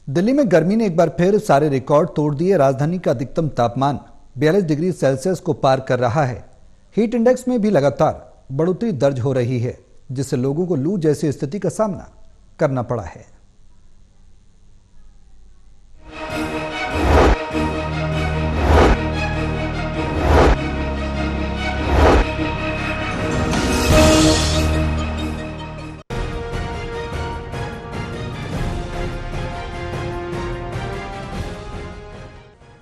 दिल्ली में गर्मी ने एक बार फिर सारे रिकॉर्ड तोड़ दिए। राजधानी का अधिकतम तापमान 42 डिग्री सेल्सियस को पार कर रहा है। हीट इंडेक्स में भी लगातार बढ़ोतरी दर्ज हो रही है, जिससे लोगों को लू जैसी स्थिति का सामना करना पड़ा है।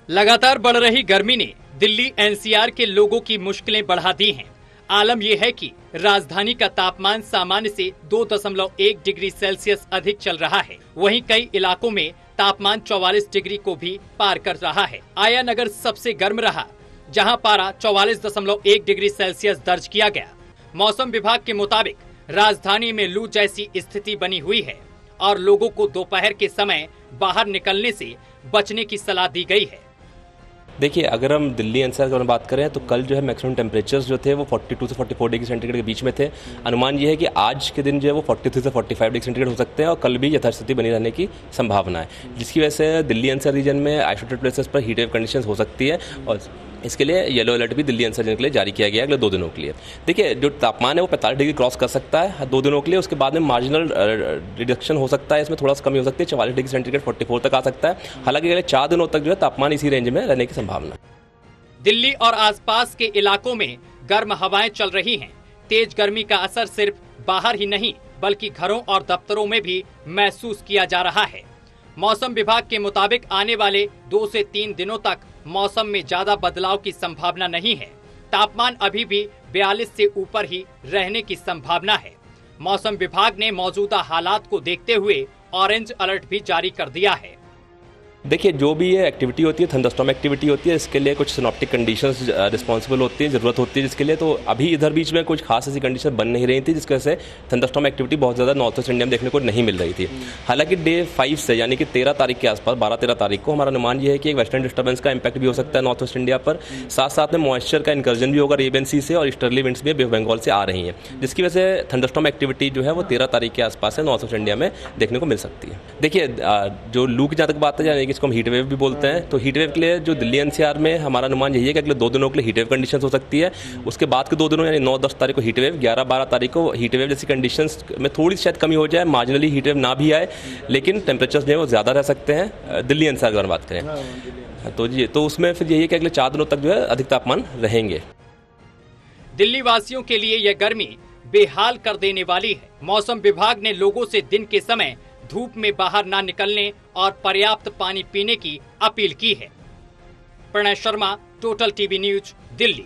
लगातार बढ़ रही गर्मी ने दिल्ली एनसीआर के लोगों की मुश्किलें बढ़ा दी हैं। आलम यह है कि राजधानी का तापमान सामान्य से 2.1 डिग्री सेल्सियस अधिक चल रहा है। वहीं कई इलाकों में तापमान 44 डिग्री को भी पार कर रहा है। आया नगर सबसे गर्म रहा, जहां पारा 44.1 डिग्री सेल्सियस दर्ज किया गया। मौसम विभाग के मुताबिक राजधानी में लू जैसी स्थिति बनी हुई है और लोगों को दोपहर के समय बाहर निकलने से बचने की सलाह दी गई है। देखिए, अगर हम दिल्ली एनसीआर की बात करें तो कल जो है मैक्सिमम टेम्परेचर्स जो थे वो 42 से 44 डिग्री सेंटीग्रेड के बीच में थे। अनुमान ये है कि आज के दिन जो है वो 43 से 45 डिग्री सेंटीग्रेड हो सकते हैं और कल भी यथास्थिति बनी रहने की संभावना है, जिसकी वजह से दिल्ली एनसीआर रीजन में आइसोलेटेड प्लेसेस पर हीट वेव कंडीशन हो सकती है और इसके लिए येलो अलर्ट भी दिल्ली एनसीआर रीजन के लिए जारी किया गया है अगले 2 दिनों के लिए। देखिए, जो तापमान है वो 45 डिग्री क्रॉस कर सकता है 2 दिनों के लिए। उसके बाद में मार्जिनल रिडक्शन हो सकता है, इसमें थोड़ा सा कमी हो सकती है, 44 डिग्री सेंटीग्रेड 44 तक आ सकता है। हालांकि अगले 4 दिनों तक जो है तापमान इसी रेंज में रहने की संभावना है। दिल्ली और आसपास के इलाकों में गर्म हवाएं चल रही हैं। तेज गर्मी का असर सिर्फ बाहर ही नहीं बल्कि घरों और दफ्तरों में भी महसूस किया जा रहा है। मौसम विभाग के मुताबिक आने वाले 2 से 3 दिनों तक मौसम में ज्यादा बदलाव की संभावना नहीं है। तापमान अभी भी 42 से ऊपर ही रहने की संभावना है। मौसम विभाग ने मौजूदा हालात को देखते हुए ऑरेंज अलर्ट भी जारी कर दिया है। देखिए, जो भी ये एक्टिविटी होती है, थंडरस्टॉर्म एक्टिविटी होती है, इसके लिए कुछ सिनॉप्टिक कंडीशंस रिस्पॉन्सिबल होती है, ज़रूरत होती है जिसके लिए। तो अभी इधर बीच में कुछ खास ऐसी कंडीशन बन नहीं रही थी, जिसकी वजह से थंडरस्टॉर्म एक्टिविटी बहुत ज़्यादा नॉर्थ वेस्ट इंडिया में देखने को नहीं मिल रही थी। हालांकि डे 5 से यानी कि 13 तारीख के आसपास 12-13 तारीख को हमारा अनुमान ये है कि एक वेस्टर्न डिस्टर्बेंस का इंपैक्ट भी हो सकता है नॉर्थ वेस्ट इंडिया पर। साथ साथ में मॉइस्चर का इंकर्जन भी होगा अरेबियन सी से और ईस्टर्ली विंड्स भी बे ऑफ बंगाल से आ रही हैं, जिसकी वजह से थंडरस्टॉर्म एक्टिविटी जो है वो 13 तारीख के आसपास है नॉर्थ वेस्ट इंडिया में देखने को मिल सकती है। देखिए, जो लू की जहाँ तक बात है, यानी कि इसको हम हीट वेव भी बोलते हैं, तो हीट वेव के लिए जो दिल्ली एनसीआर में हमारा अनुमान यही है कि अगले 2 दिनों के लिए हीट वेव कंडीशंस हो सकती है। उसके बाद के 2 दिनों यानी 9-10 तारीख को हीट वेव, 11-12 तारीख को हीट वेव जैसी कंडीशंस में थोड़ी शायद कमी हो जाए, मार्जिनली हीट वेव ना भी आए, लेकिन टेम्परेचर्स जो है वो ज़्यादा रह सकते हैं दिल्ली एनसीआर की बात करें तो जी। तो उसमें फिर यही है कि अगले 4 दिनों तक जो है अधिक तापमान रहेंगे। दिल्ली वासियों के लिए यह गर्मी बेहाल कर देने वाली है। मौसम विभाग ने लोगों से दिन के समय धूप में बाहर ना निकलने और पर्याप्त पानी पीने की अपील की है। Pranay Sharma, Total TV News, Delhi.